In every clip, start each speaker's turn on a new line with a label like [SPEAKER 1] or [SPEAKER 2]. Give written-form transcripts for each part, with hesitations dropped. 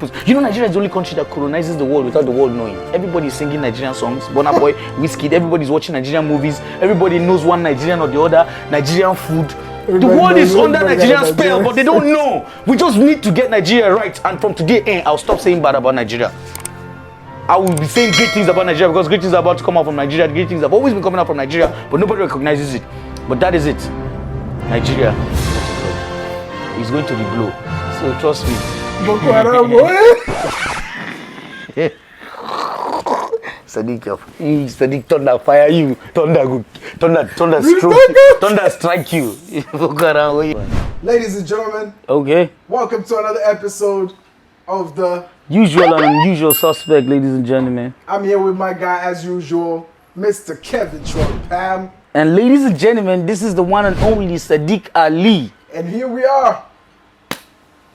[SPEAKER 1] You know, Nigeria is the only country that colonizes the world without the world knowing. Everybody's singing Nigerian songs. Burna Boy, Whiskey, everybody's watching Nigerian movies. Everybody knows one Nigerian or the other. Nigerian food. The world is under Nigerian spell, but they don't know. We just need to get Nigeria right. And from today, I'll stop saying bad about Nigeria. I will be saying great things about Nigeria because great things are about to come out from Nigeria. Great things have always been coming out from Nigeria, but nobody recognizes it. But that is it. Nigeria is going to the blow. So trust me. Sadiq, thunder fire you, thunder strike you.
[SPEAKER 2] Ladies and gentlemen,
[SPEAKER 1] okay.
[SPEAKER 2] Welcome to another episode of the
[SPEAKER 1] Usual and Unusual Suspect, ladies and gentlemen.
[SPEAKER 2] I'm here with my guy as usual, MrKevinPam.
[SPEAKER 1] And ladies and gentlemen, this is the one and only Sadiq Ali.
[SPEAKER 2] And here we are.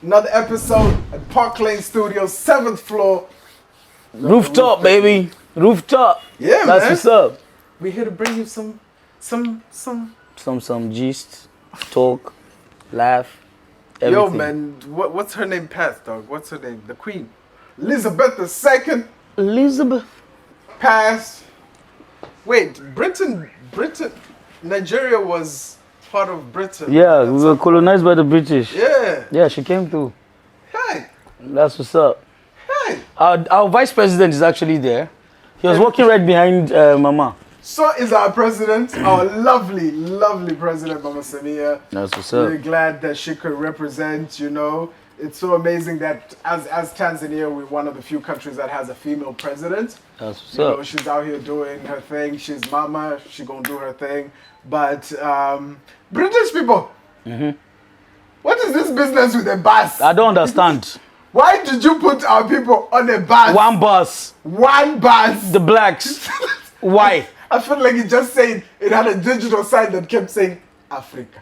[SPEAKER 2] Another episode at Park Lane Studios, 7th floor.
[SPEAKER 1] Rooftop, baby. Rooftop.
[SPEAKER 2] Yeah,
[SPEAKER 1] That's
[SPEAKER 2] man.
[SPEAKER 1] what's up.
[SPEAKER 2] We're here to bring you some
[SPEAKER 1] gist, talk, laugh, everything.
[SPEAKER 2] Yo, man, what's her name, Pat, dog? What's her name? The Queen. Elizabeth II.
[SPEAKER 1] Elizabeth.
[SPEAKER 2] Passed. Wait, Nigeria was part of Britain.
[SPEAKER 1] Yeah, we were colonized by the British.
[SPEAKER 2] Yeah.
[SPEAKER 1] Yeah, she came through.
[SPEAKER 2] Hey.
[SPEAKER 1] That's what's up.
[SPEAKER 2] Hey.
[SPEAKER 1] Our vice president is actually there. He was walking right behind Mama.
[SPEAKER 2] So is our president, our lovely, lovely president, Mama Samia.
[SPEAKER 1] That's what's up.
[SPEAKER 2] We're glad that she could represent, you know. It's so amazing that as Tanzania, we're one of the few countries that has a female president.
[SPEAKER 1] That's what's
[SPEAKER 2] You
[SPEAKER 1] up.
[SPEAKER 2] know, she's out here doing her thing. She's mama. She gonna do her thing. But British people, what is this business with the bus?
[SPEAKER 1] I don't understand.
[SPEAKER 2] Why did you put our people on a bus?
[SPEAKER 1] One bus.
[SPEAKER 2] One bus.
[SPEAKER 1] The blacks. Why?
[SPEAKER 2] I felt like it just said, it had a digital sign that kept saying Africa.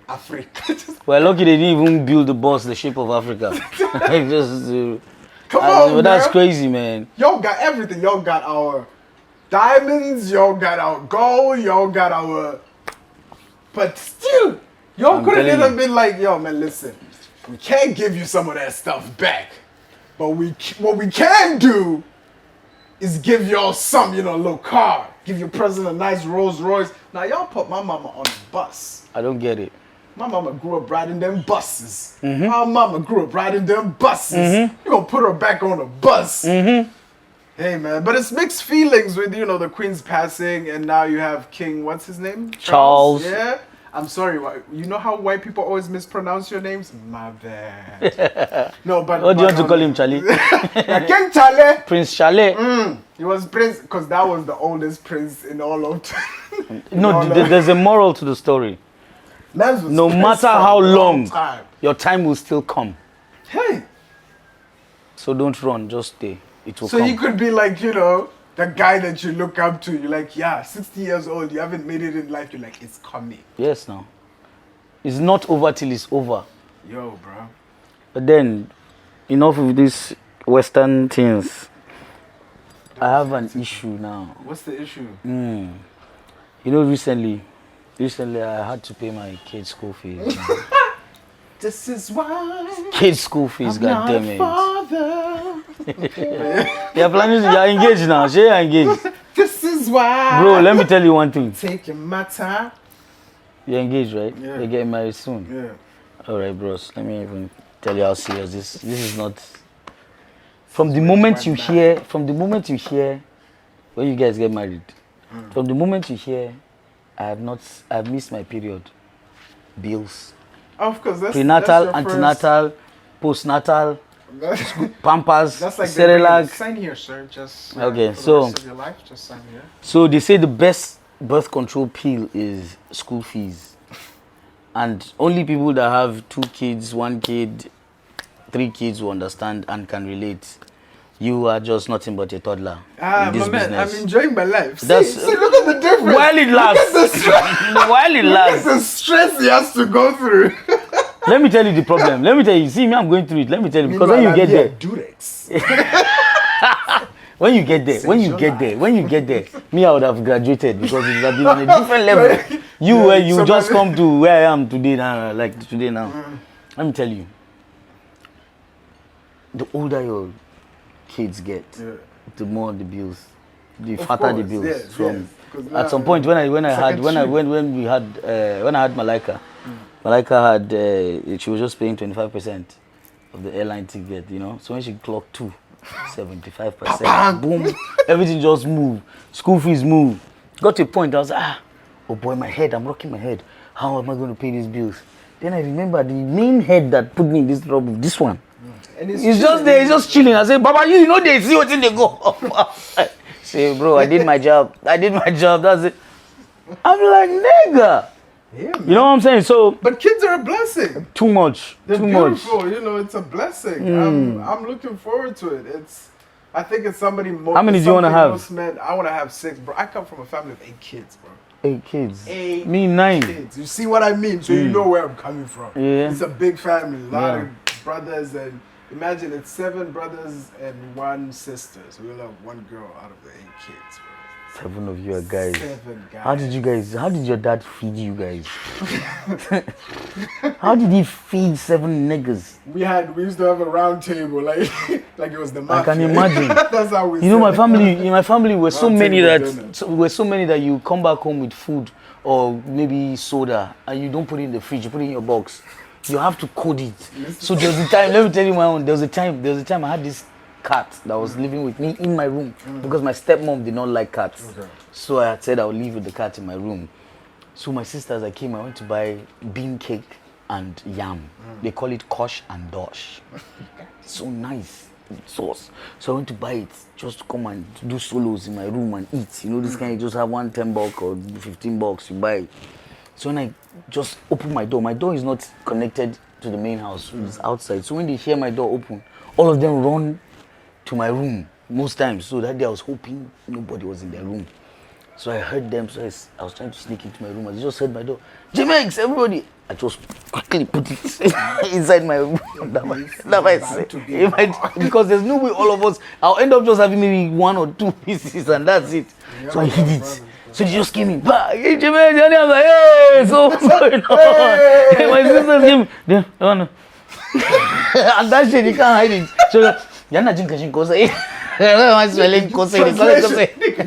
[SPEAKER 2] Africa.
[SPEAKER 1] Well, lucky they didn't even build the bus the shape of Africa.
[SPEAKER 2] Come on,
[SPEAKER 1] but that's
[SPEAKER 2] man.
[SPEAKER 1] crazy, man.
[SPEAKER 2] Y'all got everything. Y'all got our diamonds. Y'all got our gold. Y'all got our... But still, y'all could have
[SPEAKER 1] telling
[SPEAKER 2] even
[SPEAKER 1] you.
[SPEAKER 2] been like, yo, man, listen. We can't give you some of that stuff back. But what we can do is give y'all some, you know, a little car. Give your president a nice Rolls Royce. Now, y'all put my mama on a bus.
[SPEAKER 1] I don't get it.
[SPEAKER 2] My mama grew up riding them buses. My mama grew up riding them buses. You gonna put her back on a bus. Hey, man. But it's mixed feelings with, you know, the Queen's passing. And now you have King, what's his name?
[SPEAKER 1] Charles.
[SPEAKER 2] Yeah. I'm sorry. You know how white people always mispronounce your names? My bad. No, but...
[SPEAKER 1] What do you want to call him, Charlie?
[SPEAKER 2] Yeah, King Charlie.
[SPEAKER 1] Prince Charlie.
[SPEAKER 2] He was prince, because that was the oldest prince in all of...
[SPEAKER 1] No, there's a moral to the story.
[SPEAKER 2] Mans was
[SPEAKER 1] No
[SPEAKER 2] prince
[SPEAKER 1] matter
[SPEAKER 2] for a
[SPEAKER 1] how long,
[SPEAKER 2] time.
[SPEAKER 1] your time will still come.
[SPEAKER 2] Hey.
[SPEAKER 1] So don't run, just stay. It will
[SPEAKER 2] So
[SPEAKER 1] come.
[SPEAKER 2] you could be like, you know, the guy that you look up to. You're like, yeah, 60 years old, you haven't made it in life. You're like, it's coming.
[SPEAKER 1] Yes, now. It's not over till it's over.
[SPEAKER 2] Yo, bro.
[SPEAKER 1] But then, enough of these Western things. I have an issue now.
[SPEAKER 2] What's the issue?
[SPEAKER 1] You know, recently I had to pay my kids' school fees.
[SPEAKER 2] This is why
[SPEAKER 1] Kids' school fees,
[SPEAKER 2] I'm not
[SPEAKER 1] goddammit.
[SPEAKER 2] a father.
[SPEAKER 1] You're planning to, you're engaged now. Sure, you're engaged.
[SPEAKER 2] This is why.
[SPEAKER 1] Bro, let me tell you one thing.
[SPEAKER 2] Taking my time.
[SPEAKER 1] You're engaged, right?
[SPEAKER 2] Yeah.
[SPEAKER 1] You're getting married soon.
[SPEAKER 2] Yeah.
[SPEAKER 1] All right, bros. Let me even tell you how serious this is not. From the moment you hear, when you guys get married, from the moment you hear, I've missed my period. Bills.
[SPEAKER 2] Of course, that's
[SPEAKER 1] Prenatal,
[SPEAKER 2] that's your
[SPEAKER 1] antenatal, postnatal,
[SPEAKER 2] First,
[SPEAKER 1] Pampers,
[SPEAKER 2] that's like
[SPEAKER 1] Cerelac.
[SPEAKER 2] sign here, sir. Just
[SPEAKER 1] Okay,
[SPEAKER 2] for
[SPEAKER 1] so-
[SPEAKER 2] the rest of your life, just sign here.
[SPEAKER 1] So they say the best birth control pill is school fees. And only people that have 2 kids, 1 kid, 3 kids will understand and can relate. You are just nothing but a toddler in this
[SPEAKER 2] My man,
[SPEAKER 1] business.
[SPEAKER 2] I'm enjoying my life. See,
[SPEAKER 1] That's-
[SPEAKER 2] look at the difference.
[SPEAKER 1] While it lasts.
[SPEAKER 2] Look at the stress.
[SPEAKER 1] While it
[SPEAKER 2] Look at
[SPEAKER 1] lasts.
[SPEAKER 2] the stress he has to go through.
[SPEAKER 1] Let me tell you the problem. Let me tell you. See me, I'm going through it. Let me tell you. Because when you get there,
[SPEAKER 2] Durex.
[SPEAKER 1] when you get there, me, I would have graduated because it would have been on a different level. You,
[SPEAKER 2] Yeah,
[SPEAKER 1] where you
[SPEAKER 2] so
[SPEAKER 1] just
[SPEAKER 2] my-
[SPEAKER 1] come to where I am today now, like today now. Let me tell you. the older your kids get, the more the bills, the fatter the bills.
[SPEAKER 2] Yes,
[SPEAKER 1] From
[SPEAKER 2] yes.
[SPEAKER 1] at some point when I had Malika, Malika had she was just paying 25% of the airline ticket, you know. So when she clocked 75%, boom, everything just moved. School fees moved. Got to a point I was like, oh boy, my head, I'm rocking my head. How am I going to pay these bills? Then I remember the main head that put me in this trouble, this one.
[SPEAKER 2] And
[SPEAKER 1] he's just there, he's just chilling. I say, Baba, you know they see what's in they go. Say, bro, I did my job. That's it. I'm like, nigga.
[SPEAKER 2] Yeah, man.
[SPEAKER 1] You know what I'm saying? So,
[SPEAKER 2] but kids are a blessing.
[SPEAKER 1] Too much.
[SPEAKER 2] They're
[SPEAKER 1] too
[SPEAKER 2] beautiful.
[SPEAKER 1] much.
[SPEAKER 2] You know, it's a blessing. I'm looking forward to it. I think it's somebody more.
[SPEAKER 1] How many do you want to have?
[SPEAKER 2] Men, I want to have 6, bro. I come from a family of 8 kids, bro.
[SPEAKER 1] 8 kids.
[SPEAKER 2] 8
[SPEAKER 1] Me 9
[SPEAKER 2] kids. You see what I mean? So you know where I'm coming from.
[SPEAKER 1] Yeah.
[SPEAKER 2] It's a big family. A lot of brothers, and imagine it's 7 brothers and 1 sister. So we'll have 1 girl out of the 8 kids, bro.
[SPEAKER 1] 7 of you are guys.
[SPEAKER 2] 7 guys.
[SPEAKER 1] How did your dad feed you guys? How did he feed 7 niggas?
[SPEAKER 2] We used to have a round table, like it was the mafia.
[SPEAKER 1] I can imagine.
[SPEAKER 2] That's how we.
[SPEAKER 1] You know, in my family, we're so many
[SPEAKER 2] dinner.
[SPEAKER 1] that you come back home with food or maybe soda and you don't put it in the fridge, you put it in your box. You have to code it. So there was a time. Let me tell you my own. There was a time I had this cat that was living with me in my room because my stepmom did not like cats. Okay. So I had said I would live with the cat in my room. So my sisters, I went to buy bean cake and yam. They call it kosh and dosh. So nice sauce. So I went to buy it just to come and do solos in my room and eat. You know, this kind, you just have one $10 or $15, you buy it. So when I just open my door is not connected to the main house, it's outside. So when they hear my door open, all of them run to my room most times. So that day I was hoping nobody was in their room. So I heard them, so I was trying to sneak into my room. I just heard my door, Jimex, everybody. I just quickly put it inside my room. Because there's no way all of us, I'll end up just having maybe 1 or 2 pieces and that's it. So I hid it. So they just came in, hey, Jimex, and I was like, hey, so what's going on? Hey. My sisters came, and that shit, you can't hide it. So, you're not drinking kose. I'm smelling kose.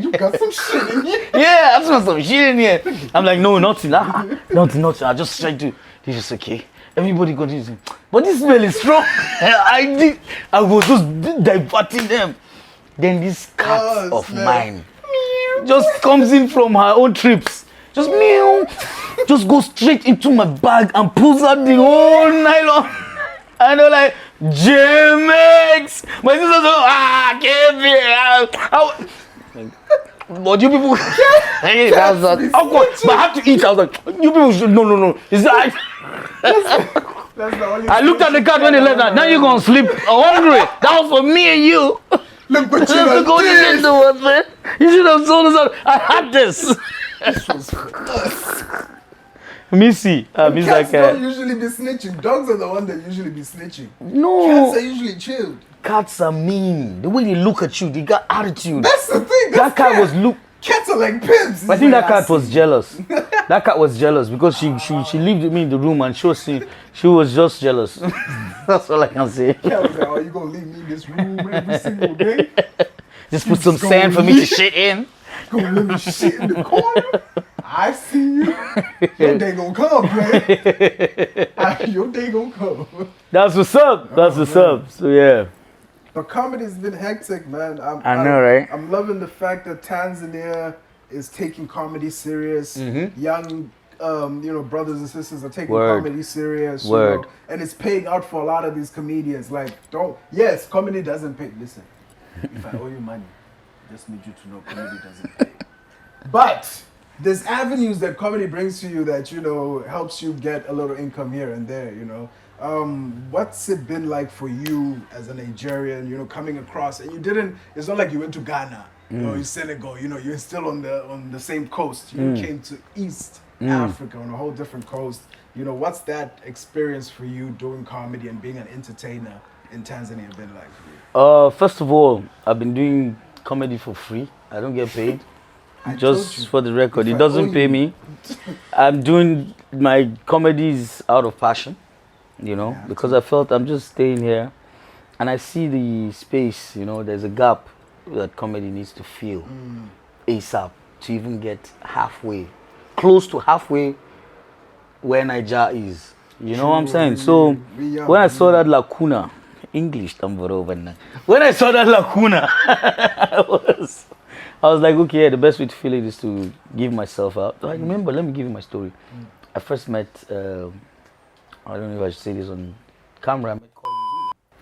[SPEAKER 2] You got some shit in here.
[SPEAKER 1] Yeah, I smell some shit in here. I'm like, no, nothing. Nothing. I just tried to. He's just okay. Everybody continues. But this smell is strong. I was just diverting them. Then this cat of mine just comes in from her own trips. Just meow. Just goes straight into my bag and pulls out the whole nylon. And they're like, Jimex! My sister said, Kevin! But you people, that was awkward. But I have to eat. I was like, you people should, no. It's like, I looked at the cat when they left that. Now you're going to sleep hungry. That was for me and you.
[SPEAKER 2] Look what you did.
[SPEAKER 1] Man. You should have told us that I had this.
[SPEAKER 2] This was for us.
[SPEAKER 1] Missy.
[SPEAKER 2] Cats don't usually be snitching. Dogs are the one that usually be snitching.
[SPEAKER 1] No.
[SPEAKER 2] Cats are usually chilled.
[SPEAKER 1] Cats are mean. The way they look at you, they got attitude.
[SPEAKER 2] That's the thing.
[SPEAKER 1] That cat was
[SPEAKER 2] Cats are like pimps.
[SPEAKER 1] I think that cat was jealous. That cat was jealous because she lived with me in the room and she was just jealous. That's all I can say.
[SPEAKER 2] Cat was like, oh, you gonna leave me in this room every single day?
[SPEAKER 1] Just put some sand for me to shit in.
[SPEAKER 2] Gonna let me shit in the corner. I see you. Your day gonna come, man. Your day gonna come.
[SPEAKER 1] That's what's up. That's what's up. So yeah.
[SPEAKER 2] But comedy's been hectic, man.
[SPEAKER 1] I know, right?
[SPEAKER 2] I'm loving the fact that Tanzania is taking comedy serious. Young, brothers and sisters are taking comedy serious.
[SPEAKER 1] Word.
[SPEAKER 2] And it's paying out for a lot of these comedians. Yes, comedy doesn't pay. Listen, if I owe you money, I just need you to know comedy doesn't pay. But there's avenues that comedy brings to you that, helps you get a little income here and there, What's it been like for you as a Nigerian, coming across, and it's not like you went to Ghana, you're Senegal, you're still on the same coast. You came to East Africa on a whole different coast. What's that experience for you doing comedy and being an entertainer in Tanzania been like for you?
[SPEAKER 1] First of all, I've been doing comedy for free. I don't get paid. Just for the record, it doesn't pay me. I'm doing my comedies out of passion, because I felt I'm just staying here. and I see the space, you know, there's a gap that comedy needs to fill ASAP to even get halfway, close to halfway where Niger is. You know what I'm saying? So when I saw that lacuna, English, when I saw that lacuna, I was like, okay, yeah, the best way to fill it is to give myself out. Like, remember, let me give you my story. I first met, I don't know if I should say this on camera. I met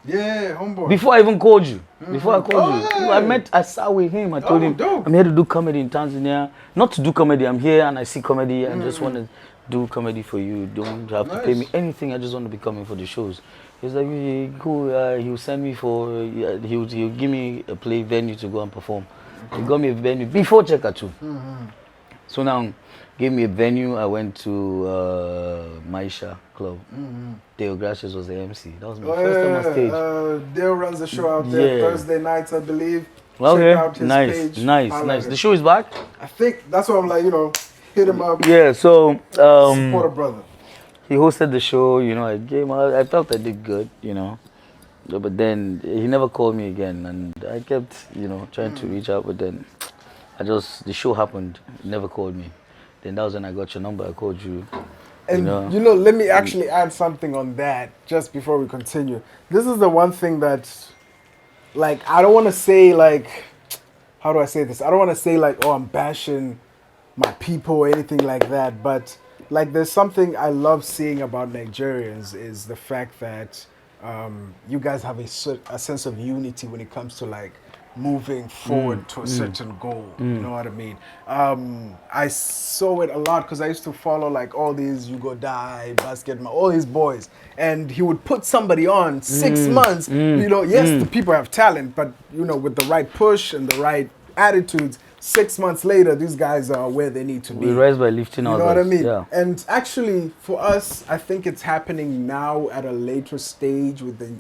[SPEAKER 2] Yeah, homeboy.
[SPEAKER 1] before I even called you. Before I called you.
[SPEAKER 2] yeah.
[SPEAKER 1] I sat with him. I told him,
[SPEAKER 2] dope.
[SPEAKER 1] I'm here to do comedy in Tanzania. Not to do comedy, I'm here and I see comedy. I just want to do comedy for you. Don't have to pay me anything. I just want to be coming for the shows. He's like, cool. He'll send me for, he'll give me a play venue to go and perform. He got me a venue before Cheka too. So now, gave me a venue. I went to Maisha Club. Deo Gracias was the MC. That was my first time on stage.
[SPEAKER 2] Dale runs the show out there Thursday nights, I believe.
[SPEAKER 1] Okay,
[SPEAKER 2] Check out his page.
[SPEAKER 1] nice. The show is back?
[SPEAKER 2] I think that's what I'm like, you know, hit him up.
[SPEAKER 1] Yeah, so
[SPEAKER 2] Support a brother.
[SPEAKER 1] he hosted the show, you know, I felt I did good, you know. But then he never called me again and I kept, you know, trying to reach out, but then the show happened, he never called me. Then that was when I got your number, I called you.
[SPEAKER 2] And you know, let me actually add something on that just before we continue. This is the one thing that, like, I don't want to say, like, how do I say this? I don't want to say, like, oh, I'm bashing my people or anything like that. But, like, there's something I love seeing about Nigerians is the fact that you guys have a sense of unity when it comes to, like, moving forward to a certain goal. You know what I mean? I saw it a lot because I used to follow like all these You Go Die, Basketball, all these boys. And he would put somebody on 6 months. You know, yes, the people have talent, but you know, with the right push and the right attitudes, 6 months later, these guys are where they need to be.
[SPEAKER 1] We rise by lifting others.
[SPEAKER 2] You know what I mean?
[SPEAKER 1] Yeah.
[SPEAKER 2] And actually, for us, I think it's happening now at a later stage with the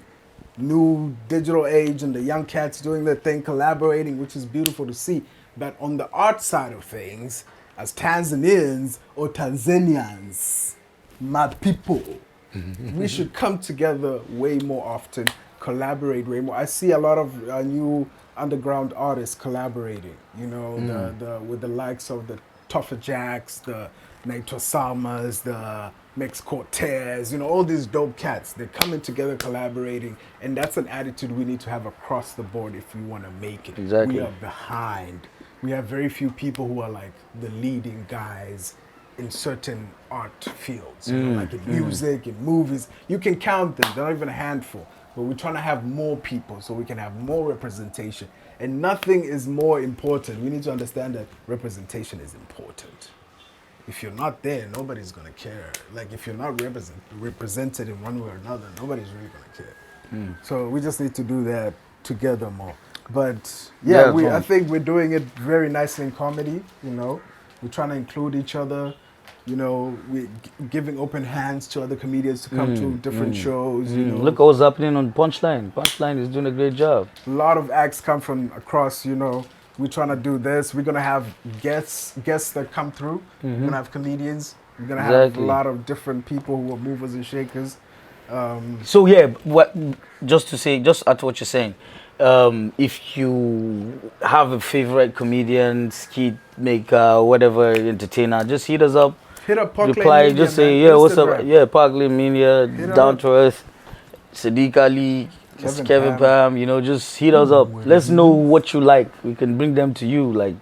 [SPEAKER 2] new digital age and the young cats doing their thing, collaborating, which is beautiful to see. But on the art side of things, as Tanzanians or Tanzanians, my people, we should come together way more often, collaborate way more. I see a lot of new underground artists collaborating, you know, with the likes of the Toffa Jacks, the Naito Salmas, the Mex Cortez, you know, all these dope cats. They're coming together, collaborating, and that's an attitude we need to have across the board if we want to make it.
[SPEAKER 1] Exactly.
[SPEAKER 2] We are behind. We have very few people who are like the leading guys in certain art fields, you know, like in music, in movies. You can count them, they're not even a handful. But we're trying to have more people so we can have more representation. And nothing is more important. We need to understand that representation is important. If you're not there, nobody's going to care. Like, if you're not represented in one way or another, nobody's really going to care. So we just need to do that together more. But, yeah, I think we're doing it very nicely in comedy, you know. We're trying to include each other. You know, we're giving open hands to other comedians to come to different shows, you know.
[SPEAKER 1] Look what's happening on Punchline. Punchline is doing a great job.
[SPEAKER 2] A lot of acts come from across, you know. We're trying to do this. We're going to have guests that come through. We're going to have comedians. We're going to have a lot of different people who are movers and shakers.
[SPEAKER 1] So, yeah, just at what you're saying, if you have a favorite comedian, skit maker, whatever, entertainer, just hit us up.
[SPEAKER 2] Hit up Park
[SPEAKER 1] reply,
[SPEAKER 2] Lane Media,
[SPEAKER 1] just say,
[SPEAKER 2] man.
[SPEAKER 1] yeah, what's up?
[SPEAKER 2] Instagram.
[SPEAKER 1] Yeah, Park Lane Media, Down to Earth, Sadiq Ali, Kevin Pam, you know, just hit us up. Let's know what you like. We can bring them to you, like,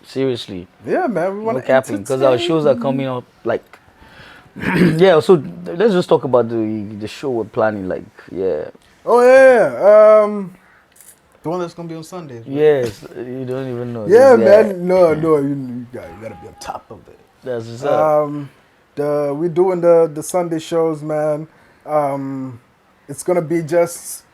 [SPEAKER 1] seriously.
[SPEAKER 2] Yeah, man. We want to
[SPEAKER 1] happen because our shows are coming up, like, yeah. So let's just talk about the show we're planning, like, yeah.
[SPEAKER 2] Oh yeah, the one that's gonna be on Sundays. Right?
[SPEAKER 1] Yes, you don't even know.
[SPEAKER 2] Yeah, man. No, you gotta be on top of it.
[SPEAKER 1] That's what's up.
[SPEAKER 2] We're doing the Sunday shows, man. It's gonna be just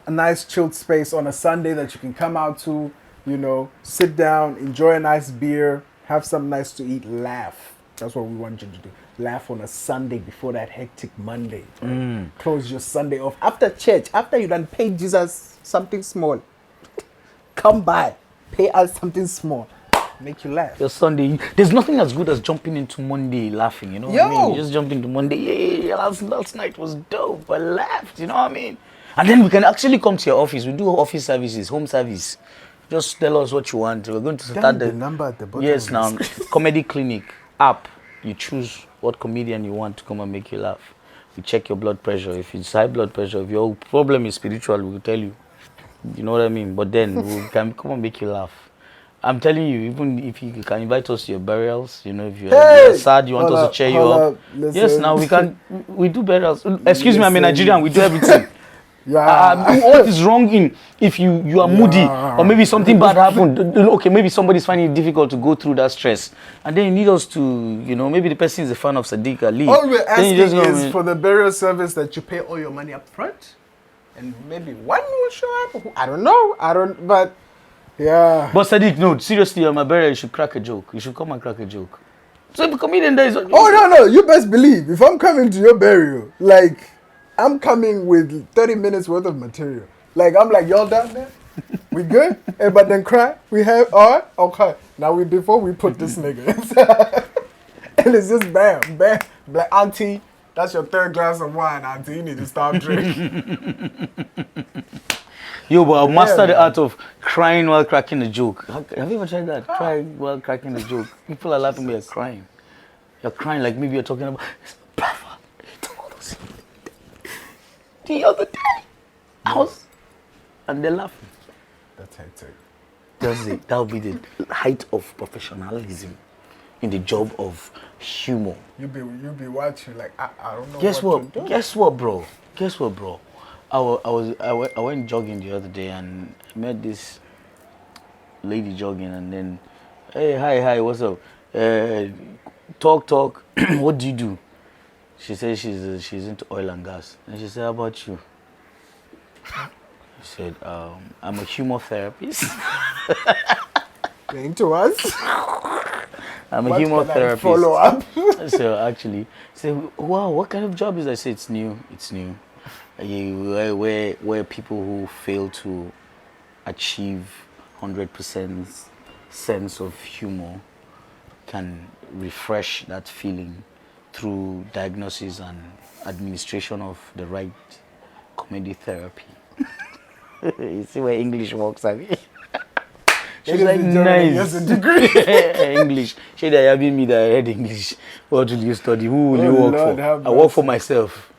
[SPEAKER 2] a nice chilled space on a Sunday that you can come out to, you know, sit down, enjoy a nice beer, have something nice to eat, laugh. That's what we want you to do. Laugh on a Sunday before that hectic Monday. Right? Close your Sunday off. After church, after you done pay Jesus something small, come by, pay us something small. Make you laugh.
[SPEAKER 1] Your Sunday, there's nothing as good as jumping into Monday laughing, you know what I mean? You just jump into Monday, yeah, last night was dope, I laughed, you know what I mean? And then we can actually come to your office. We do office services, home service. Just tell us what you want. We're going to start
[SPEAKER 2] the number at the bottom.
[SPEAKER 1] Yes,
[SPEAKER 2] of
[SPEAKER 1] now
[SPEAKER 2] this.
[SPEAKER 1] comedy clinic app. You choose what comedian you want to come and make you laugh. We check your blood pressure. If it's high blood pressure, if your problem is spiritual, we will tell you. You know what I mean? But then we can come and make you laugh. I'm telling you, even if you can invite us to your burials, you know, if you're sad, you want us to cheer you up. Yes, now we do burials. Excuse me, I'm a Nigerian, we do everything. What is wrong in if you are moody or maybe something bad happened? Okay, maybe somebody's finding it difficult to go through that stress, and then you need us to, you know, maybe the person is a fan of Sadiq Ali.
[SPEAKER 2] All we're asking is for the burial service that you pay all your money up front, and maybe one will show up. I don't know. But yeah.
[SPEAKER 1] But Sadiq, no, seriously, on my burial, you should crack a joke. You should come and crack a joke. So if a comedian there is...
[SPEAKER 2] Oh, no. You best believe. If I'm coming to your burial, like, I'm coming with 30 minutes worth of material. Like, I'm like, y'all done there? We good? But then cry? We have... All right? Okay. Now, before we put this nigga inside. And it's just bam. Like, auntie, that's your third glass of wine, auntie. You need to stop drinking.
[SPEAKER 1] Yo, but I'll master the art of crying while cracking a joke. Have you ever tried that? Crying while cracking a joke. People are laughing, but you're crying. You're crying like maybe you're talking about, brother, the other day, I was, and they're laughing.
[SPEAKER 2] That's hectic.
[SPEAKER 1] That'll be the height of professionalism in the job of humor.
[SPEAKER 2] You'll be watching like, I don't know.
[SPEAKER 1] Guess what, bro? I went jogging the other day and met this lady jogging, and then, hey, hi, what's up? Talk. What do you do? She said she's into oil and gas, and she said, how about you? I said, I'm a humor therapist.
[SPEAKER 2] Into us?
[SPEAKER 1] I'm a humor therapist.
[SPEAKER 2] Follow up.
[SPEAKER 1] So actually, wow, what kind of job is that? I said, it's new. Where people who fail to achieve 100% sense of humor can refresh that feeling through diagnosis and administration of the right comedy therapy. You see where English works, I mean? She's like, nice. English. She that having me that I read English. What will you study? Who will you work for? I work for myself.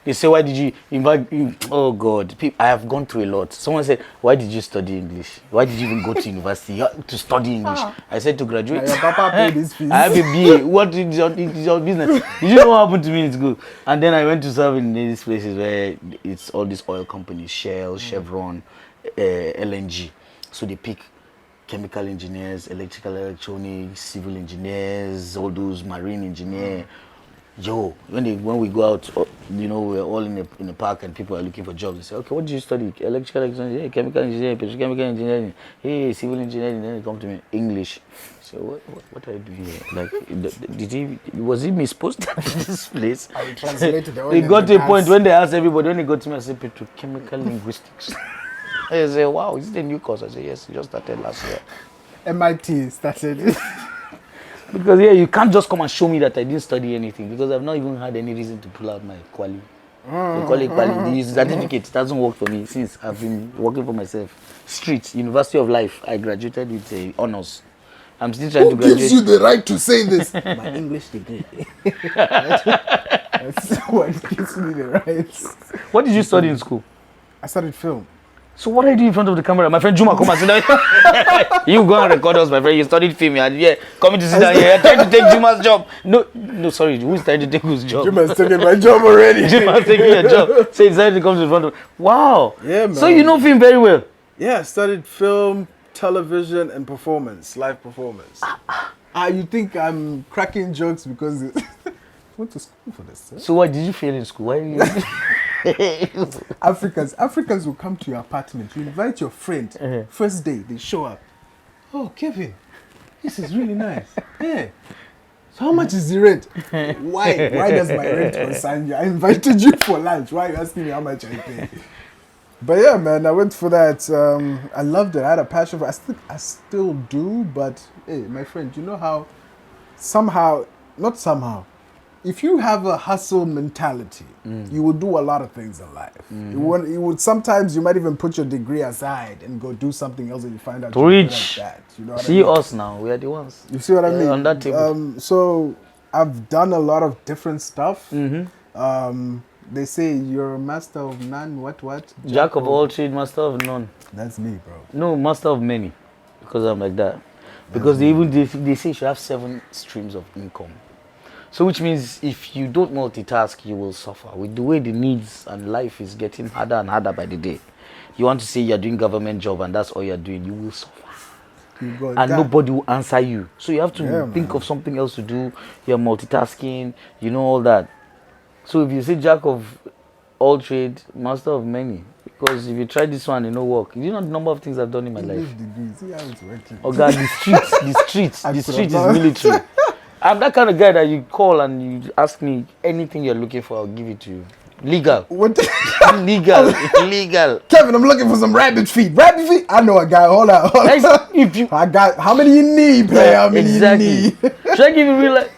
[SPEAKER 1] They say, why did you invite? Oh God, I have gone through a lot. Someone said, why did you study English? Why did you even go to university to study English? I said, to graduate.
[SPEAKER 2] Your papa paid his fees.
[SPEAKER 1] I have a BA. What is your business? Did you know what happened to me in school? And then I went to serve in these places where it's all these oil companies, Shell, Chevron, LNG. So they pick chemical engineers, electrical, electronics, civil engineers, all those marine engineers. Yo, when we go out, you know, we're all in a park and people are looking for jobs. They say, okay, what did you study? Electrical engineering, chemical engineering, petrochemical engineering, hey, civil engineering. Then they come to me, English. So what are you doing here? Like, was he misposed at this place?
[SPEAKER 2] I translated the
[SPEAKER 1] They got to a point when they asked everybody, when they got to me, I said, petrochemical linguistics. I say, wow, is it a new course? I say, yes, it just started last year.
[SPEAKER 2] MIT started it.
[SPEAKER 1] Because you can't just come and show me that I didn't study anything, because I've not even had any reason to pull out my quali. They call it quali. The certificate doesn't work for me since I've been working for myself. Street, University of Life. I graduated with honors. I'm still trying to graduate.
[SPEAKER 2] Who gives you the right to say this? My English degree. That's what gives me the right.
[SPEAKER 1] What did you study in school?
[SPEAKER 2] I studied film.
[SPEAKER 1] So what are you doing in front of the camera? My friend Juma, come and sit down. You go and record us, my friend. You studied film. Yeah, coming to sit down here. You're trying to take Juma's job. No, sorry. Who's trying to take whose job?
[SPEAKER 2] Juma's taking my job already.
[SPEAKER 1] Juma's taking your job. So he decided to come to the front of... Wow.
[SPEAKER 2] Yeah, man.
[SPEAKER 1] So you know film very well.
[SPEAKER 2] Yeah, I studied film, television, and performance, live performance. You think I'm cracking jokes because I went to school for this, sir.
[SPEAKER 1] So why did you fail in school? Why did you...
[SPEAKER 2] Africans will come to your apartment. You invite your friend. First day, they show up. Oh, Kevin, this is really nice. Yeah. So how much is the rent? Why? Why does my rent concern you? I invited you for lunch. Why are you asking me how much I pay? But yeah, man, I went for that. I loved it. I had a passion for it. I still do. But hey, my friend, you know how not somehow. if you have a hustle mentality, you will do a lot of things in life. You would sometimes you might even put your degree aside and go do something else, and you find out
[SPEAKER 1] To
[SPEAKER 2] you're good
[SPEAKER 1] reach.
[SPEAKER 2] at that. You know what I
[SPEAKER 1] See
[SPEAKER 2] mean?
[SPEAKER 1] us now. We are the ones.
[SPEAKER 2] You see what I mean?
[SPEAKER 1] On that table.
[SPEAKER 2] So I've done a lot of different stuff. They say you're a master of none. What?
[SPEAKER 1] Jack of all trades, master of none.
[SPEAKER 2] That's me, bro.
[SPEAKER 1] No, master of many. Because I'm like that. Because they say you should have 7 streams of income. So which means if you don't multitask, you will suffer. With the way the needs and life is getting harder and harder by the day. You want to say you're doing government job and that's all you're doing, you will suffer. And nobody will answer you. So you have to think of something else to do. You're multitasking, you know, all that. So if you say jack of all trade, master of many, because if you try this one, it no work. You know the number of things I've done in my life.
[SPEAKER 2] See how it's working.
[SPEAKER 1] Oh God, the streets is military. I'm that kind of guy that you call and you ask me anything you're looking for, I'll give it to you. Legal.
[SPEAKER 2] What?
[SPEAKER 1] Legal.
[SPEAKER 2] Kevin, I'm looking for some rabbit feet. Rabbit feet? I know a guy. Hold on.
[SPEAKER 1] If you,
[SPEAKER 2] I got, how many you need, player? How many you need?
[SPEAKER 1] Should I give you real life?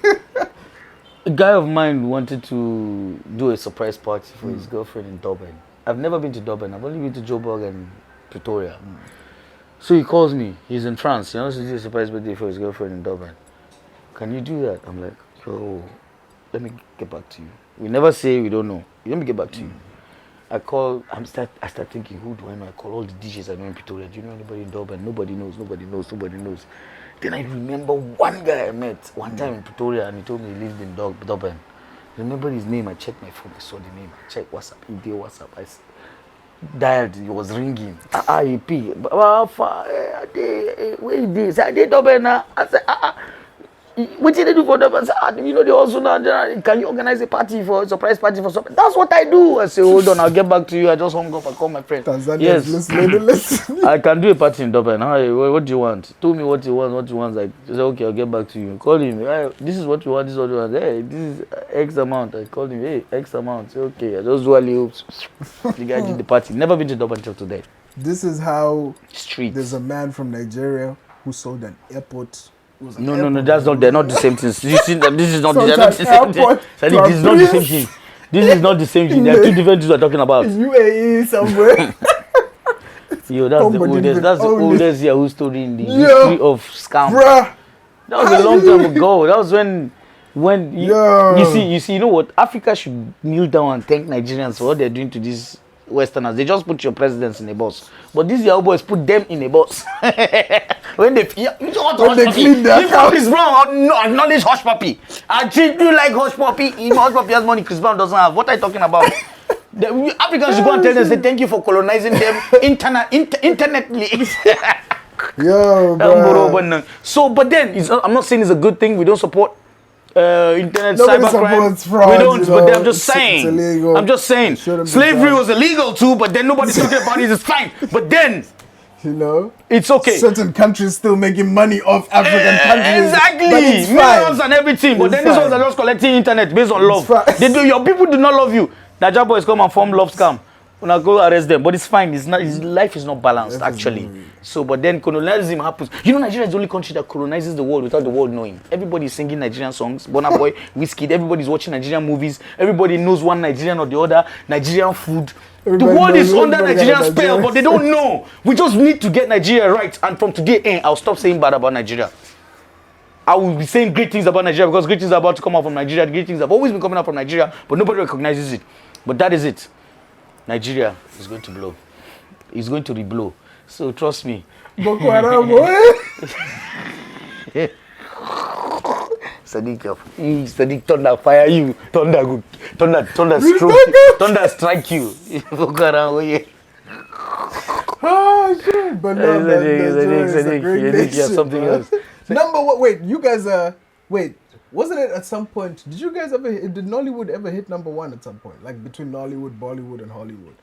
[SPEAKER 1] A guy of mine wanted to do a surprise party for his girlfriend in Durban. I've never been to Durban. I've only been to Joburg and Pretoria. So he calls me. He's in France. He wants to do a surprise birthday for his girlfriend in Durban. Can you do that? I'm like, yo, let me get back to you. We never say we don't know. Let me get back to you. I start thinking, who do I know? I call all the DJs I know in Pretoria. Do you know anybody in Durban? Nobody knows. Then I remember one guy I met one time in Pretoria and he told me he lived in Durban. I remember his name. I checked my phone. I saw the name. I checked WhatsApp. He did WhatsApp. I dialed. It was ringing. EP. Where is this? I did Durban now. I said, what did they do for them? I said, you know, they also now, can you organize a party for a surprise party for something? That's what I do. I say, hold on, I'll get back to you. I just hung up. I call my friend.
[SPEAKER 2] Tanzania,
[SPEAKER 1] yes,
[SPEAKER 2] listen.
[SPEAKER 1] I can do a party in Durban. What do you want? Tell me what you want. I say, okay, I'll get back to you. Call him. Hey, this is what you want. This is what you want. Hey, this is X amount. I called him. Hey, X amount. Say, okay, I just do alley hoops. The guy did the party. Never been to Durban until today.
[SPEAKER 2] This is how
[SPEAKER 1] Streets.
[SPEAKER 2] There's a man from Nigeria who sold an airport.
[SPEAKER 1] No, that's not. They're not the same things. You see, this is not. They're not the same thing. This is not the same thing. This is not the same thing. There are two different things we're talking about.
[SPEAKER 2] UAE somewhere.
[SPEAKER 1] Yo, that's the oldest. That's the oldest Yahoo story in the history of scam.
[SPEAKER 2] Bruh.
[SPEAKER 1] That was a long time ago. That was when you see, you know what? Africa should kneel down and thank Nigerians for what they're doing to these Westerners. They just put your presidents in a bus, but these Yahoo boys put them in a bus. When they
[SPEAKER 2] clean their house.
[SPEAKER 1] Chris Brown acknowledge Hush Puppy. I treat you like Hush Puppy. If Hush Puppy has money, Chris Brown doesn't have. What are you talking about? The Africans should go and tell them, say thank you for colonizing them internetly.
[SPEAKER 2] Yo, bro.
[SPEAKER 1] So, but then I'm not saying it's a good thing. We don't support internet cybercrime. We don't,
[SPEAKER 2] you know,
[SPEAKER 1] but then I'm just saying.
[SPEAKER 2] Illegal.
[SPEAKER 1] I'm just saying. Slavery was illegal too, but then nobody's talking about it. It's fine. But then,
[SPEAKER 2] you know,
[SPEAKER 1] it's okay.
[SPEAKER 2] Certain countries still making money off African countries.
[SPEAKER 1] Exactly, millions and everything. But then these ones are just collecting internet based on love. They do. Your people do not love you. Naija boys come and form love scam. When I go arrest them, but it's fine. It's not. His life is not balanced actually. So, but then colonialism happens. You know, Nigeria is the only country that colonizes the world without the world knowing. Everybody's singing Nigerian songs. Burna Boy, Whiskey. Everybody's watching Nigerian movies. Everybody knows one Nigerian or the other. Nigerian food. The world is under Nigerian spell, but they don't know. We just need to get Nigeria right. And from today, I'll stop saying bad about Nigeria. I will be saying great things about Nigeria because great things are about to come out from Nigeria. Great things have always been coming out from Nigeria, but nobody recognizes it. But that is it. Nigeria is going to blow. It's going to reblow. So trust me.
[SPEAKER 2] Boko Haram, boy.
[SPEAKER 1] Sadiq, thunder fire you. Thunder good. Thunder stroke. Thunder strike you. Boko Haram, boy.
[SPEAKER 2] Oh shit! But no, that's a great nation,
[SPEAKER 1] yeah, something else.
[SPEAKER 2] Number what? Wait, you guys wait. Wasn't it at some point? Did you guys ever? Did Nollywood ever hit number one at some point? Like between Nollywood, Bollywood, and Hollywood?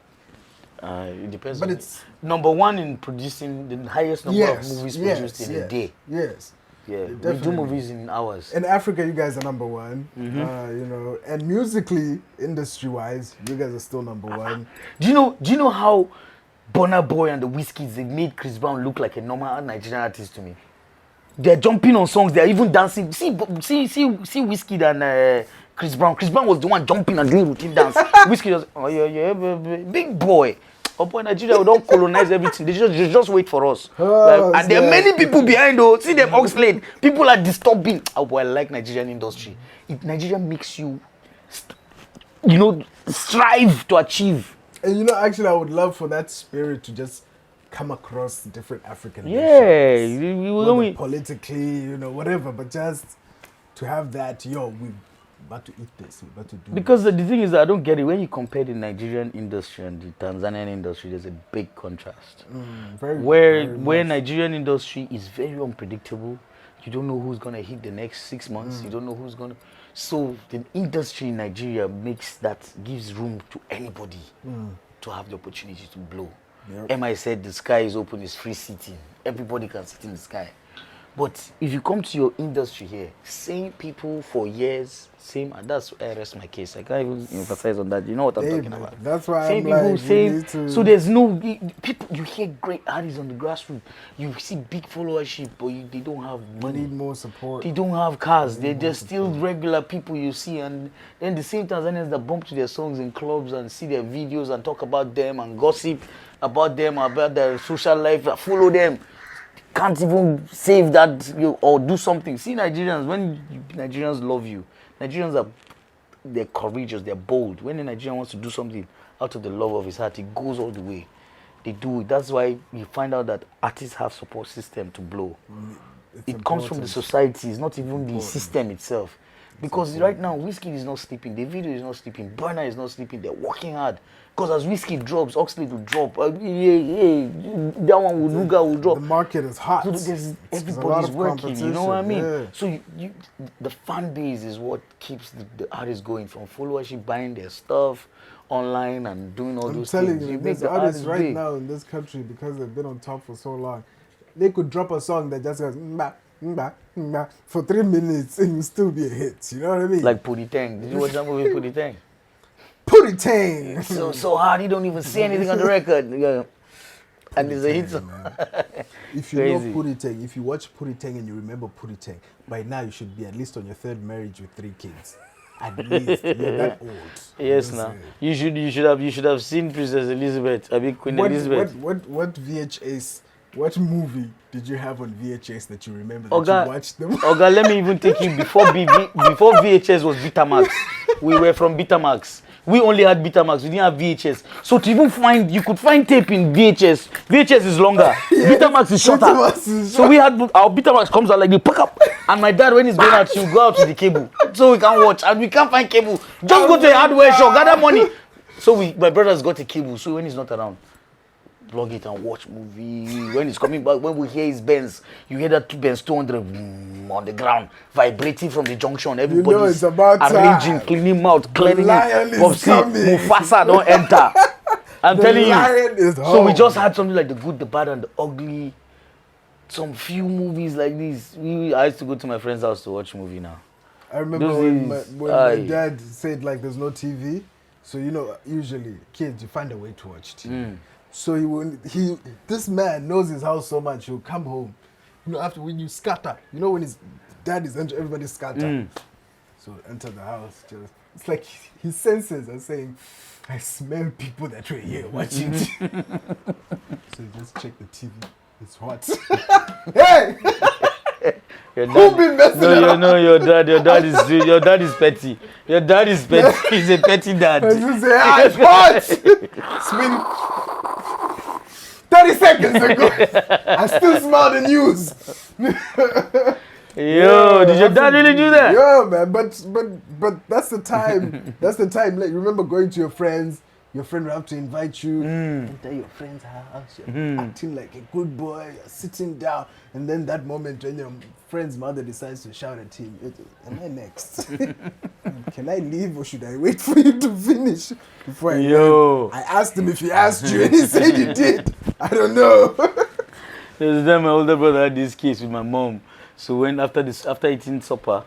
[SPEAKER 1] It depends.
[SPEAKER 2] But it's
[SPEAKER 1] number one in producing the highest number of movies produced in a day.
[SPEAKER 2] Yes.
[SPEAKER 1] Yeah, we do movies in hours.
[SPEAKER 2] In Africa, you guys are number one. You know, and musically, industry-wise, you guys are still number one.
[SPEAKER 1] Do you know how Burna Boy and the Whiskies, they made Chris Brown look like a normal Nigerian artist to me? They're jumping on songs. They're even dancing. See Wizkid and Chris Brown. Chris Brown was the one jumping and doing routine dance. Wizkid was, oh yeah, big boy. Oh boy, Nigeria, we don't colonize everything. They just wait for us. And there are many people behind though. See them Oxlade. People are disturbing. Oh boy, I like Nigerian industry. Nigeria makes you, strive to achieve.
[SPEAKER 2] And actually, I would love for that spirit to just come across different African nations.
[SPEAKER 1] Yeah,
[SPEAKER 2] politically, whatever, but just to have that, we're about to eat this, we're about to do
[SPEAKER 1] because the thing is that I don't get it. When you compare the Nigerian industry and the Tanzanian industry, there's a big contrast. Where Nigerian industry is very unpredictable. You don't know who's going to hit the next 6 months. You don't know who's going to... So the industry in Nigeria gives room to anybody to have the opportunity to blow. Yep. MI said the sky is open, it's free sitting. Everybody can sit in the sky. But if you come to your industry here, same people for years, and that's where I rest my case. I can't even emphasize on that. You know what I'm talking about.
[SPEAKER 2] That's why
[SPEAKER 1] same
[SPEAKER 2] I'm
[SPEAKER 1] people, so there's no people. You hear great artists on the grassroots. You see big followership, but they don't have money.
[SPEAKER 2] Need more support.
[SPEAKER 1] They don't have cars. They're still regular people you see, and then the same Tanzanians that bump to their songs in clubs and see their videos and talk about them and gossip about them, about their social life, follow them. Can't even save that or do something. See Nigerians, when Nigerians love you, they're courageous, they're bold. When a Nigerian wants to do something out of the love of his heart, he goes all the way. They do it. That's why you find out that artists have support system to blow. It comes from the society, it's not even the system itself. Because right now, Wizkid is not sleeping, the video is not sleeping, Burna is not sleeping, they're working hard. Because as Wizkid drops, Oxlade will drop, that one will drop.
[SPEAKER 2] The market is hot.
[SPEAKER 1] So everybody's working, you know what I mean? Yeah. So the fan base is what keeps the artists going, from followership, buying their stuff online and doing all those things.
[SPEAKER 2] I'm telling you, there's artists right now in this country, because they've been on top for so long, they could drop a song that just goes, for 3 minutes and you still be a hit. You know what I mean?
[SPEAKER 1] Like Puri Tang. Did you watch that movie, Puri Tang?
[SPEAKER 2] Puri Tang!
[SPEAKER 1] So hard, he don't even say anything on the record. Yeah. And it's a hit song.
[SPEAKER 2] If you know Puri Tang, if you watch Puri Tang and you remember Puri Tang, by now you should be at least on your 3rd marriage with 3 kids. At least. You're that old.
[SPEAKER 1] Yes, now. You should have seen Princess Elizabeth. I mean Queen Elizabeth.
[SPEAKER 2] What VHS? What movie did you have on VHS that you remember that you watched them?
[SPEAKER 1] Oga, let me even take you before VHS was Betamax. We were from Betamax. We only had Betamax. We didn't have VHS. So to even you could find tape in VHS. VHS is longer. Yes, Betamax is shorter. So we had our Betamax comes out like the pack up. And my dad, when he's going out, he'll go out to the cable. So we can watch. And we can't find cable. Just go to a hardware shop, gather money. So my brother's got a cable. So when he's not around, plug it and watch movie. When he's coming back, when we hear his Benz, you hear that Benz 200 on the ground, vibrating from the junction. Everybody's arranging, cleaning out, cleaning it. Mufasa don't enter. I'm telling you. So we just had something like The Good, the Bad, and the Ugly. Some few movies like this. I used to go to my friend's house to watch movie now.
[SPEAKER 2] I remember when my dad said like there's no TV. So usually kids, you find a way to watch TV. So this man knows his house so much. He'll come home, after when you scatter, when his dad is entering, everybody scatter. So enter the house. It's like his senses are saying, "I smell people that were here watching." So you just check the TV. It's hot. Hey. Who been messing up?
[SPEAKER 1] No, your dad is petty. Your dad is petty. He's a petty dad.
[SPEAKER 2] I just say, it's hot. It's been 30 seconds ago. I still smell the news.
[SPEAKER 1] Yo, did your dad really do that?
[SPEAKER 2] Yeah, man. But that's the time. That's the time. Like, remember going to your friends. Your friend will have to invite you. Enter your friend's house. You're acting like a good boy. You're sitting down. And then that moment when your friend's mother decides to shout at him, am I next? Can I leave or should I wait for you to finish before I leave? I asked him if he asked you and he said he did. I don't know.
[SPEAKER 1] There's a time my older brother had this case with my mom. So when after eating supper,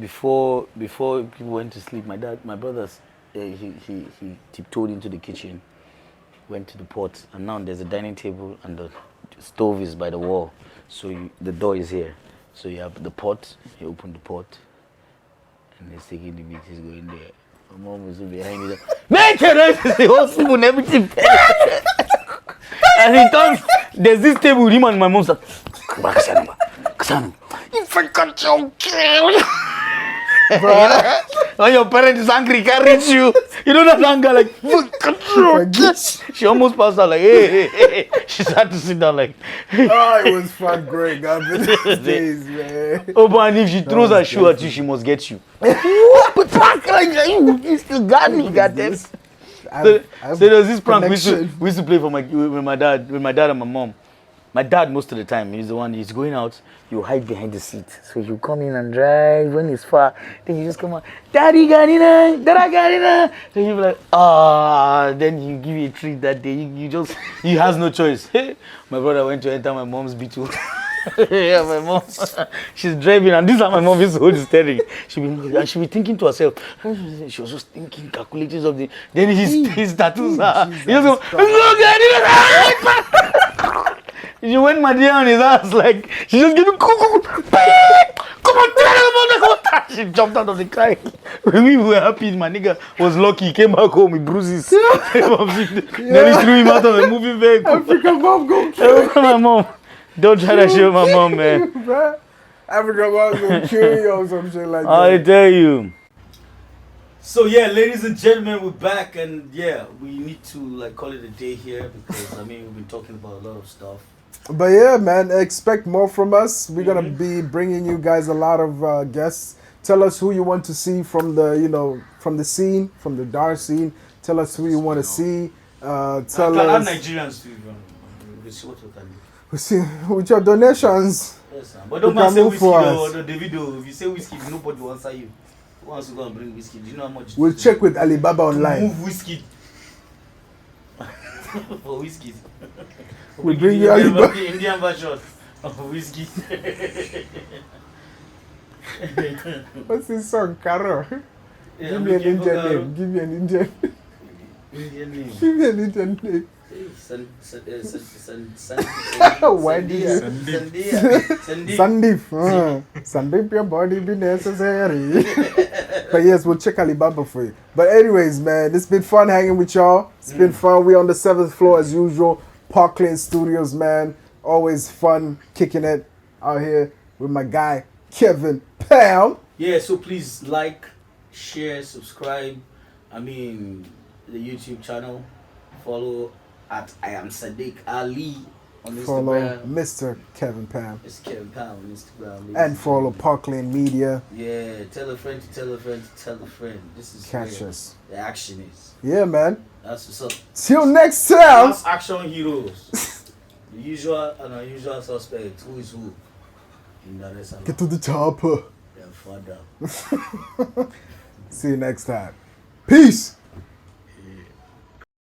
[SPEAKER 1] before people went to sleep, my brothers, he tiptoed into the kitchen, went to the pot, and now there's a dining table and the stove is by the wall. So the door is here. So you have the pot. You open the pot, and he's taking the meat. He's going there. My mom was behind me. Make it! The whole spoon, everything. And he turns. There's this table with him and my mom's like, Kasano, if I catch you, kill you. When your parent is angry, can't reach you. You know that anger, like, she almost passed out, like, hey. She started to sit down, like,
[SPEAKER 2] Oh, it was fun, great, God, these days, man.
[SPEAKER 1] oh, but and if she throws her shoe at you, she must get you. But back like you still got me, goddamn. So there was this prank we used to play with my dad and my mom. My dad, most of the time, he's the one, he's going out, you hide behind the seat. So you come in and drive when it's far, then you just come out, Daddy got in, Dada got in. Then you be like, then you give you a treat that day. You has no choice. My brother went to enter my mom's B2. Yeah, my mom, she's driving, and this is how my mom used to hold the steering. She'll be thinking to herself. She was just thinking, calculating something. Then his tattoos are. He just go, she went my dear on his ass, like, she just gave him, come on, she jumped out of the car. We were happy, my nigga was lucky, he came back home with bruises. Nearly threw him out of the moving vehicle.
[SPEAKER 2] African mom go kill
[SPEAKER 1] my mom. Don't try that shit with my mom, man.
[SPEAKER 2] bro. African mom's gonna kill you or some shit like that.
[SPEAKER 1] I tell you. So yeah, ladies and gentlemen, we're back, and yeah, we need to like call it a day here because I mean we've been talking about a lot of stuff.
[SPEAKER 2] But yeah, man, expect more from us. We're gonna be bringing you guys a lot of guests. Tell us who you want to see from the, from the scene, from the dark scene. Tell us who you want to see. Tell us.
[SPEAKER 1] Nigerians too. We'll see what we can do.
[SPEAKER 2] We see with your donations.
[SPEAKER 1] Yes, sir. But don't man say whiskey or the video. If you say whiskey, nobody will answer you. Who wants to go and bring whiskey? Do you know how much?
[SPEAKER 2] We'll check with Alibaba online.
[SPEAKER 1] Move whiskey. For whiskey.
[SPEAKER 2] We bring you Alibaba.
[SPEAKER 1] The Indian version of whiskey.
[SPEAKER 2] What's this song, Karo?
[SPEAKER 1] Yeah,
[SPEAKER 2] Give me an Indian name. Give me an Indian.
[SPEAKER 1] Indian name.
[SPEAKER 2] Give me an Indian name. Why did you? Sandeep. Sandeep, your body be necessary. But yes, we'll check Alibaba for you. But anyways, man, it's been fun hanging with y'all. It's been fun. We're on the 7th floor as usual. Parkland Studios, man. Always fun kicking it out here with my guy, Kevin Pam.
[SPEAKER 1] Yeah, so please like, share, subscribe. I mean, the YouTube channel. Follow at I am Sadiq Ali on Instagram.
[SPEAKER 2] Follow Mr. Kevin Pam.
[SPEAKER 1] It's Kevin Pam on Instagram.
[SPEAKER 2] And follow Parkland Media.
[SPEAKER 1] Yeah, tell a friend to tell a friend to tell a friend. This is
[SPEAKER 2] Catch
[SPEAKER 1] where
[SPEAKER 2] us.
[SPEAKER 1] the action is.
[SPEAKER 2] Yeah, man.
[SPEAKER 1] That's what's up.
[SPEAKER 2] Till next time.
[SPEAKER 1] Class action heroes. The usual and unusual suspects. Who is who? In Dar es Salaam.
[SPEAKER 2] Get to the chopper.
[SPEAKER 1] Their father.
[SPEAKER 2] See you next time. Peace.